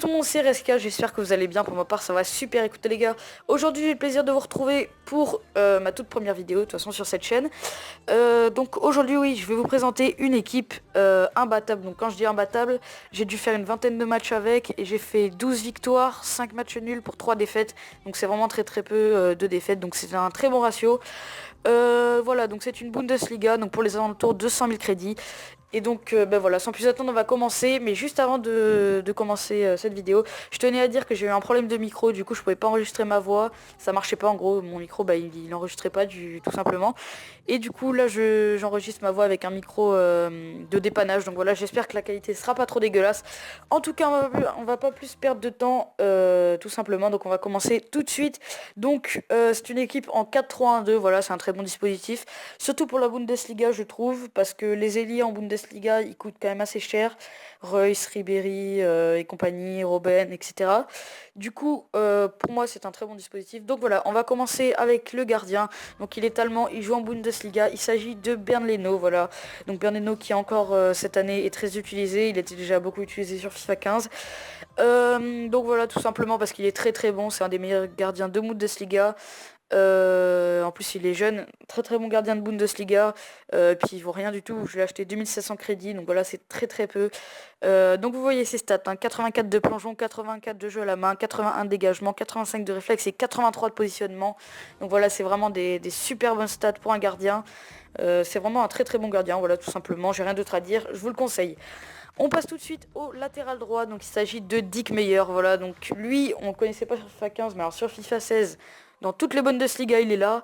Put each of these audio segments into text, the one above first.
tout le monde, c'est Reska, j'espère que vous allez bien, pour ma part ça va super. Écoutez les gars, aujourd'hui j'ai le plaisir de vous retrouver pour ma toute première vidéo, de toute façon sur cette chaîne. Donc aujourd'hui oui, je vais vous présenter une équipe imbattable. Donc quand je dis imbattable, j'ai dû faire une vingtaine de matchs avec et j'ai fait 12 victoires, 5 matchs nuls pour 3 défaites. Donc c'est vraiment très peu de défaites, donc c'est un très bon ratio. Voilà, donc c'est une Bundesliga, donc pour les alentours de 100 000 crédits. Et donc ben voilà, sans plus attendre, on va commencer. Mais juste avant de commencer cette vidéo, je tenais à dire que j'ai eu un problème de micro. Du coup, je pouvais pas enregistrer ma voix. Ça marchait pas en gros. Mon micro, bah, il enregistrait pas tout simplement. Et du coup, là, j'enregistre ma voix avec un micro de dépannage. Donc voilà, j'espère que la qualité sera pas trop dégueulasse. En tout cas, on va pas plus perdre de temps, tout simplement. Donc on va commencer tout de suite. Donc c'est une équipe en 4-3-1-2. Voilà, c'est un très bon dispositif. Surtout pour la Bundesliga, je trouve, parce que les ailiers en Bundesliga, ils coûtent quand même assez cher. Reus, Ribéry et compagnie, Robben, etc. Du coup, pour moi, c'est un très bon dispositif. Donc voilà, on va commencer avec le gardien. Donc il est allemand, il joue en Bundesliga. Il s'agit de Bernd Leno, voilà. Donc Bernd Leno qui encore cette année est très utilisé. Il était déjà beaucoup utilisé sur FIFA 15. Donc voilà, tout simplement parce qu'il est très bon. C'est un des meilleurs gardiens de Bundesliga. En plus il est jeune, très bon gardien de Bundesliga, puis il vaut rien du tout, je l'ai acheté 2700 crédits, donc voilà c'est très peu. Donc vous voyez ses stats, hein, 84 de plongeon, 84 de jeu à la main, 81 de dégagement, 85 de réflexe et 83 de positionnement. Donc voilà, c'est vraiment des super bonnes stats pour un gardien. C'est vraiment un très bon gardien, voilà tout simplement, j'ai rien d'autre à dire, je vous le conseille. On passe tout de suite au latéral droit, donc il s'agit de Dick Meyer, voilà, donc lui on ne connaissait pas sur FIFA 15, mais alors sur FIFA 16, dans toutes les Bundesliga il est là,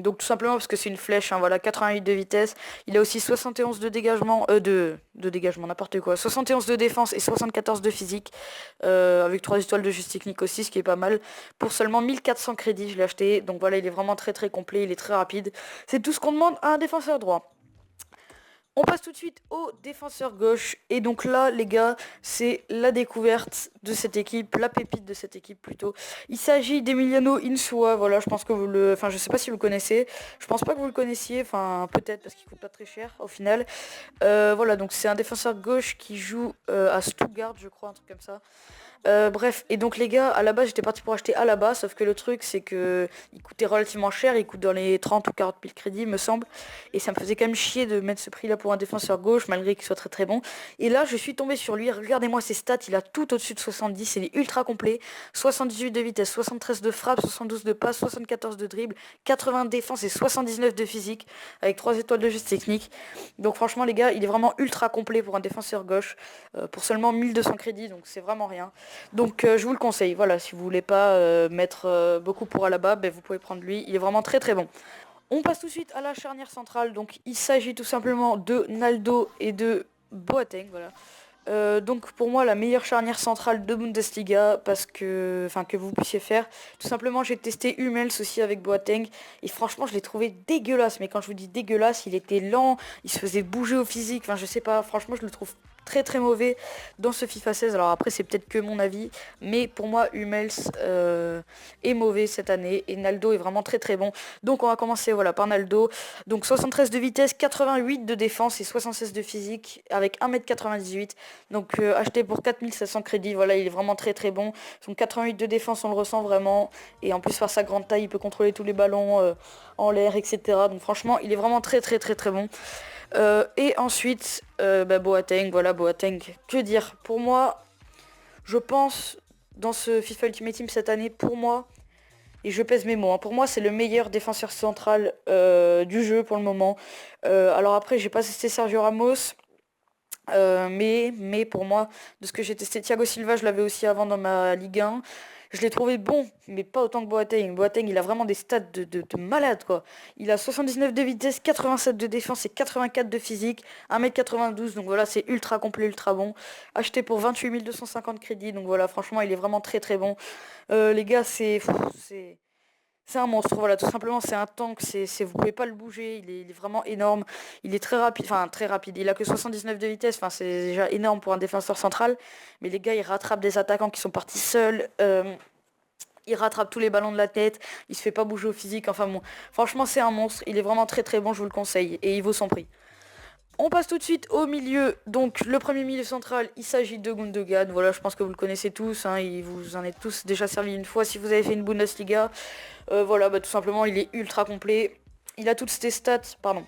donc tout simplement parce que c'est une flèche, hein, voilà, 88 de vitesse, il a aussi 71 de dégagement, de dégagement, n'importe quoi, 71 de défense et 74 de physique, avec 3 étoiles de juste technique aussi, ce qui est pas mal, pour seulement 1400 crédits je l'ai acheté, donc voilà il est vraiment très complet, il est très rapide, c'est tout ce qu'on demande à un défenseur droit. On passe tout de suite au défenseur gauche. Et donc là, les gars, c'est la découverte de cette équipe, la pépite de cette équipe plutôt. Il s'agit d'Emiliano Insua. Voilà, je pense que vous le... Enfin, je sais pas si vous le connaissez. Je pense pas que vous le connaissiez. Enfin, peut-être parce qu'il coûte pas très cher au final. Voilà, donc c'est un défenseur gauche qui joue à Stuttgart, je crois, un truc comme ça. Bref, et donc les gars, à la base j'étais parti pour acheter Alaba, sauf que le truc c'est que il coûtait relativement cher, il coûte dans les 30 ou 40 000 crédits me semble, et ça me faisait quand même chier de mettre ce prix là pour un défenseur gauche malgré qu'il soit très bon. Et là je suis tombé sur lui, regardez-moi ses stats, il a tout au-dessus de 70, il est ultra complet, 78 de vitesse, 73 de frappe, 72 de passe, 74 de dribble, 80 de défense et 79 de physique, avec 3 étoiles de juste technique. Donc franchement les gars, il est vraiment ultra complet pour un défenseur gauche, pour seulement 1200 crédits, donc c'est vraiment rien. Donc je vous le conseille, voilà, si vous voulez pas mettre beaucoup pour Alaba, ben, vous pouvez prendre lui, il est vraiment très bon. On passe tout de suite à la charnière centrale, donc il s'agit tout simplement de Naldo et de Boateng, voilà. Donc pour moi la meilleure charnière centrale de Bundesliga parce que enfin que vous puissiez faire. Tout simplement j'ai testé Hummels aussi avec Boateng et franchement je l'ai trouvé dégueulasse, mais quand je vous dis dégueulasse, il était lent, il se faisait bouger au physique, enfin je sais pas, franchement je le trouve très mauvais dans ce FIFA 16. Alors après c'est peut-être que mon avis, mais pour moi Hummels est mauvais cette année et Naldo est vraiment très bon. Donc on va commencer voilà par Naldo. Donc 73 de vitesse, 88 de défense et 76 de physique avec 1m98. Donc acheté pour 4700 crédits, voilà, il est vraiment très bon. Son 88 de défense, on le ressent vraiment. Et en plus, par sa grande taille, il peut contrôler tous les ballons en l'air, etc. Donc franchement, il est vraiment très bon. Et ensuite, Boateng, voilà, Boateng, que dire. Pour moi, je pense, dans ce FIFA Ultimate Team cette année, pour moi, et je pèse mes mots, hein, pour moi c'est le meilleur défenseur central du jeu pour le moment. Alors après, j'ai pas testé Sergio Ramos. Mais pour moi, de ce que j'ai testé, Thiago Silva, je l'avais aussi avant dans ma Ligue 1. Je l'ai trouvé bon, mais pas autant que Boateng. Boateng, il a vraiment des stats de malade, quoi. Il a 79 de vitesse, 87 de défense et 84 de physique, 1m92, donc voilà, c'est ultra complet, ultra bon. Acheté pour 28 250 crédits, donc voilà, franchement, il est vraiment très bon. Les gars, c'est un monstre, voilà, tout simplement, c'est un tank, vous pouvez pas le bouger, il est vraiment énorme, il est très rapide, enfin très rapide, il a que 79 de vitesse, enfin c'est déjà énorme pour un défenseur central, mais les gars, il rattrape des attaquants qui sont partis seuls, il rattrape tous les ballons de la tête, il se fait pas bouger au physique, enfin bon, franchement c'est un monstre, il est vraiment très bon, je vous le conseille, et il vaut son prix. On passe tout de suite au milieu. Donc le premier milieu central, il s'agit de Gundogan. Voilà, je pense que vous le connaissez tous, hein, vous en êtes tous déjà servi une fois si vous avez fait une Bundesliga. Voilà, tout simplement, il est ultra complet. Il a toutes ses stats, pardon.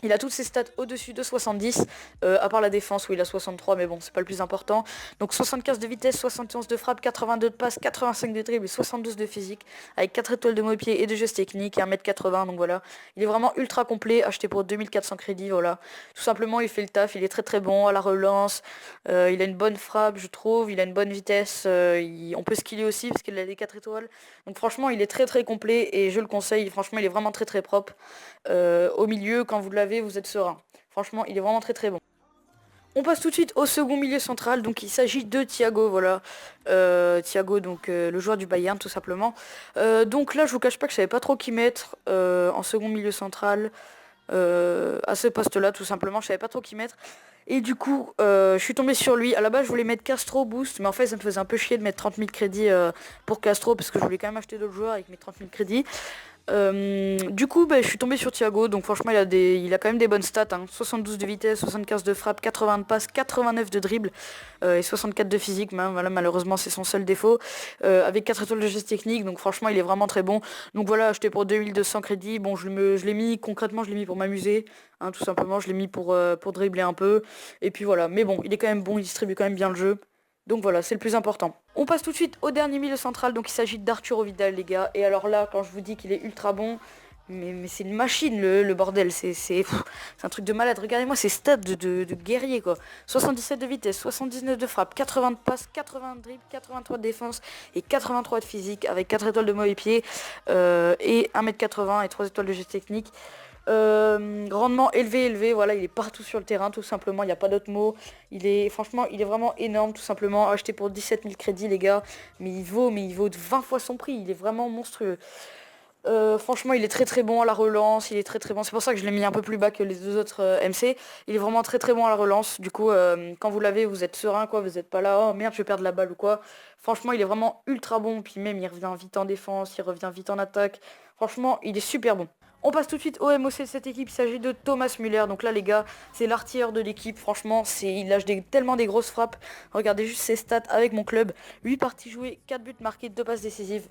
Il a toutes ses stats au-dessus de 70, à part la défense où il a 63, mais bon, c'est pas le plus important. Donc 75 de vitesse, 71 de frappe, 82 de passe, 85 de dribble et 72 de physique, avec 4 étoiles de mauvais-pied et de gestes techniques et 1m80, donc voilà. Il est vraiment ultra complet, acheté pour 2400 crédits, voilà. Tout simplement, il fait le taf, il est très très bon à la relance, il a une bonne frappe, je trouve, il a une bonne vitesse, on peut skiller aussi parce qu'il a des 4 étoiles. Donc franchement, il est très très complet et je le conseille, franchement, il est vraiment très très propre. Au milieu, quand vous l'avez, vous êtes serein. Franchement, il est vraiment très très bon. On passe tout de suite au second milieu central, donc il s'agit de Thiago, voilà. Thiago, donc le joueur du Bayern, tout simplement. Donc là, je vous cache pas que je savais pas trop qui mettre en second milieu central. À ce poste-là, tout simplement, je savais pas trop qui mettre. Et du coup, je suis tombé sur lui. À la base, je voulais mettre Castro Boost, mais en fait, ça me faisait un peu chier de mettre 30 000 crédits pour Castro, parce que je voulais quand même acheter d'autres joueurs avec mes 30 000 crédits. Du coup, je suis tombé sur Thiago, donc franchement, il a quand même des bonnes stats, hein. 72 de vitesse, 75 de frappe, 80 de passe, 89 de dribble et 64 de physique. Voilà, malheureusement, c'est son seul défaut. Avec 4 étoiles de geste technique, donc franchement, il est vraiment très bon. Donc voilà, acheté pour 2200 crédits. Bon, je l'ai mis, concrètement, je l'ai mis pour m'amuser, hein, tout simplement. Je l'ai mis pour dribbler un peu. Et puis voilà, mais bon, il est quand même bon, il distribue quand même bien le jeu. Donc voilà, c'est le plus important. On passe tout de suite au dernier milieu central, donc il s'agit d'Arturo Vidal, les gars. Et alors là, quand je vous dis qu'il est ultra bon, mais c'est une machine le bordel, c'est un truc de malade. Regardez-moi ces stats de guerrier, quoi. 77 de vitesse, 79 de frappe, 80 de passe, 80 de dribble, 83 de défense et 83 de physique avec 4 étoiles de mauvais pied et 1m80 et 3 étoiles de geste technique. Rendement élevé, voilà, il est partout sur le terrain, tout simplement, il n'y a pas d'autre mot. Franchement, il est vraiment énorme, tout simplement, acheté pour 17 000 crédits, les gars. Mais il vaut de 20 fois son prix, il est vraiment monstrueux. Franchement, il est très très bon à la relance, il est très très bon. C'est pour ça que je l'ai mis un peu plus bas que les deux autres MC. Il est vraiment très très bon à la relance. Du coup, quand vous l'avez, vous êtes serein, quoi. Vous n'êtes pas là, oh merde, je vais perdre la balle ou quoi. Franchement, il est vraiment ultra bon. Puis même, il revient vite en défense, il revient vite en attaque. Franchement, il est super bon. On passe tout de suite au MOC de cette équipe, il s'agit de Thomas Müller. Donc là les gars, c'est l'artilleur de l'équipe, franchement, il lâche tellement des grosses frappes. Regardez juste ses stats avec mon club. 8 parties jouées, 4 buts marqués, 2 passes décisives.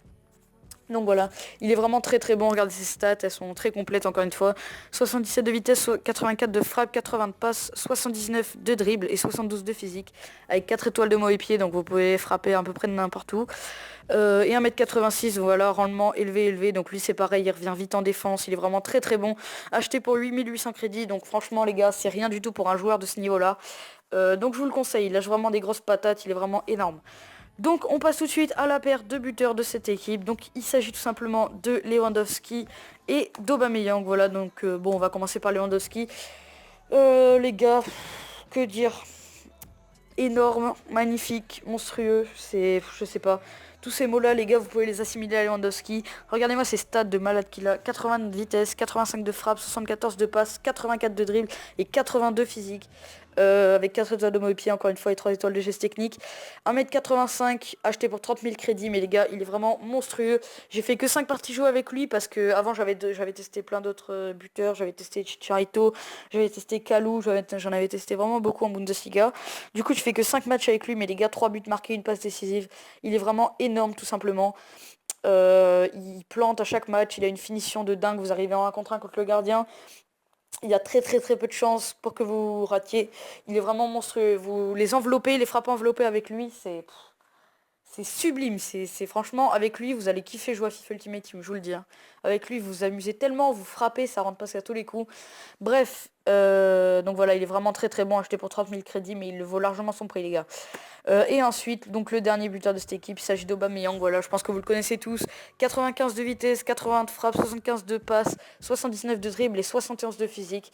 Donc voilà, il est vraiment très très bon, regardez ses stats, elles sont très complètes encore une fois. 77 de vitesse, 84 de frappe, 80 de passe, 79 de dribble et 72 de physique. Avec 4 étoiles de mauvais pied, donc vous pouvez frapper à peu près de n'importe où. Et 1m86, voilà, rendement élevé, donc lui c'est pareil, il revient vite en défense, il est vraiment très très bon. Acheté pour 8800 crédits, donc franchement les gars, c'est rien du tout pour un joueur de ce niveau-là. Donc je vous le conseille, il lâche vraiment des grosses patates, il est vraiment énorme. Donc on passe tout de suite à la paire de buteurs de cette équipe. Donc il s'agit tout simplement de Lewandowski et d'Aubameyang. Voilà, donc bon, on va commencer par Lewandowski. Les gars, que dire? Énorme, magnifique, monstrueux, je sais pas. Tous ces mots-là, les gars, vous pouvez les assimiler à Lewandowski. Regardez-moi ces stats de malade qu'il a. 80 de vitesse, 85 de frappe, 74 de passe, 84 de dribble et 82 physique. Avec 4 étoiles de mauvais pied, encore une fois, et 3 étoiles de geste technique. 1m85, acheté pour 30 000 crédits, mais les gars, il est vraiment monstrueux. J'ai fait que 5 parties jouées avec lui parce que avant j'avais testé plein d'autres buteurs. J'avais testé Chicharito, j'avais testé Kalou, j'en avais testé vraiment beaucoup en Bundesliga. Du coup, je fais que 5 matchs avec lui, mais les gars, 3 buts marqués, une passe décisive. Il est vraiment énorme, tout simplement. Il plante à chaque match, il a une finition de dingue. Vous arrivez en 1 contre 1 contre le gardien. Il y a très très très peu de chances pour que vous ratiez. Il est vraiment monstrueux. Vous les enveloppez, les frappes enveloppées avec lui, c'est sublime. C'est franchement, avec lui, vous allez kiffer jouer à FIFA Ultimate Team, je vous le dis, hein. Avec lui, vous vous amusez tellement, vous frappez, ça rentre presque à tous les coups. Bref, donc voilà, il est vraiment très très bon, acheté pour 30 000 crédits, mais il le vaut largement son prix, les gars. Et ensuite, donc le dernier buteur de cette équipe, il s'agit d'Aubameyang, voilà, je pense que vous le connaissez tous. 95 de vitesse, 80 de frappe, 75 de passe, 79 de dribble et 71 de physique.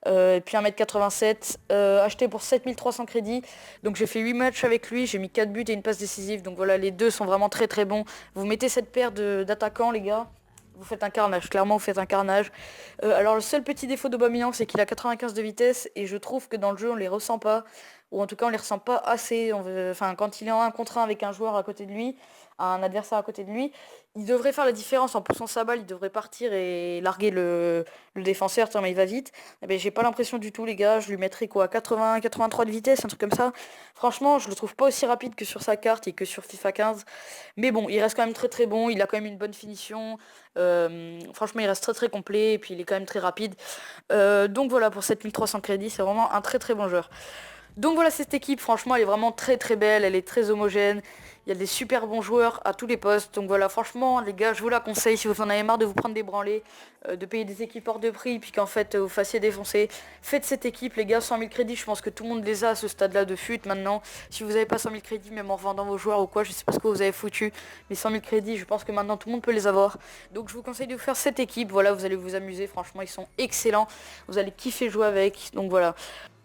Et puis 1m87, acheté pour 7300 crédits. Donc j'ai fait 8 matchs avec lui, j'ai mis 4 buts et une passe décisive. Donc voilà, les deux sont vraiment très très bons. Vous mettez cette paire d'attaquants, les gars. Vous faites un carnage, clairement vous faites un carnage. Alors le seul petit défaut d'Aubameyang, c'est qu'il a 95 de vitesse et je trouve que dans le jeu on les ressent pas, ou en tout cas on les ressent pas assez. Enfin, quand il est en 1 contre 1 avec un joueur à côté de lui, à un adversaire à côté de lui, il devrait faire la différence en poussant sa balle, il devrait partir et larguer le défenseur tellement il va vite. Eh ben, j'ai pas l'impression du tout les gars, je lui mettrais quoi 80, 83 de vitesse, un truc comme ça. Franchement, je le trouve pas aussi rapide que sur sa carte et que sur FIFA 15. Mais bon, il reste quand même très très bon, il a quand même une bonne finition. Franchement, il reste très très complet et puis il est quand même très rapide. Donc voilà, pour 7300 crédits, c'est vraiment un très très bon joueur. Donc voilà, cette équipe, franchement, elle est vraiment très très belle, elle est très homogène. Il y a des super bons joueurs à tous les postes. Donc voilà, franchement, les gars, je vous la conseille si vous en avez marre de vous prendre des branlées, de payer des équipes hors de prix, puis qu'en fait, vous fassiez défoncer. Faites cette équipe, les gars, 100 000 crédits, je pense que tout le monde les a à ce stade-là de fut maintenant. Si vous n'avez pas 100 000 crédits, même en revendant vos joueurs ou quoi, je sais pas ce que vous avez foutu, mais 100 000 crédits, je pense que maintenant tout le monde peut les avoir. Donc je vous conseille de vous faire cette équipe, voilà, vous allez vous amuser, franchement, ils sont excellents. Vous allez kiffer jouer avec, donc voilà.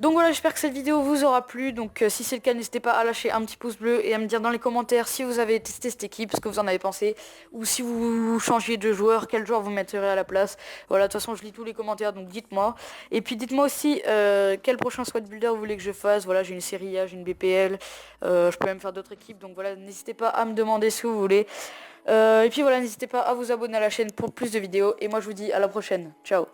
Donc voilà, j'espère que cette vidéo vous aura plu. Donc si c'est le cas, n'hésitez pas à lâcher un petit pouce bleu et à me dire dans les commentaires si vous avez testé cette équipe, ce que vous en avez pensé, ou si vous changiez de joueur, quel joueur vous mettrez à la place. Voilà, de toute façon je lis tous les commentaires, donc dites-moi. Et puis dites-moi aussi quel prochain squad builder vous voulez que je fasse. Voilà, j'ai une série A, j'ai une BPL, je peux même faire d'autres équipes. Donc voilà, n'hésitez pas à me demander ce que vous voulez. Et puis voilà, n'hésitez pas à vous abonner à la chaîne pour plus de vidéos. Et moi je vous dis à la prochaine. Ciao.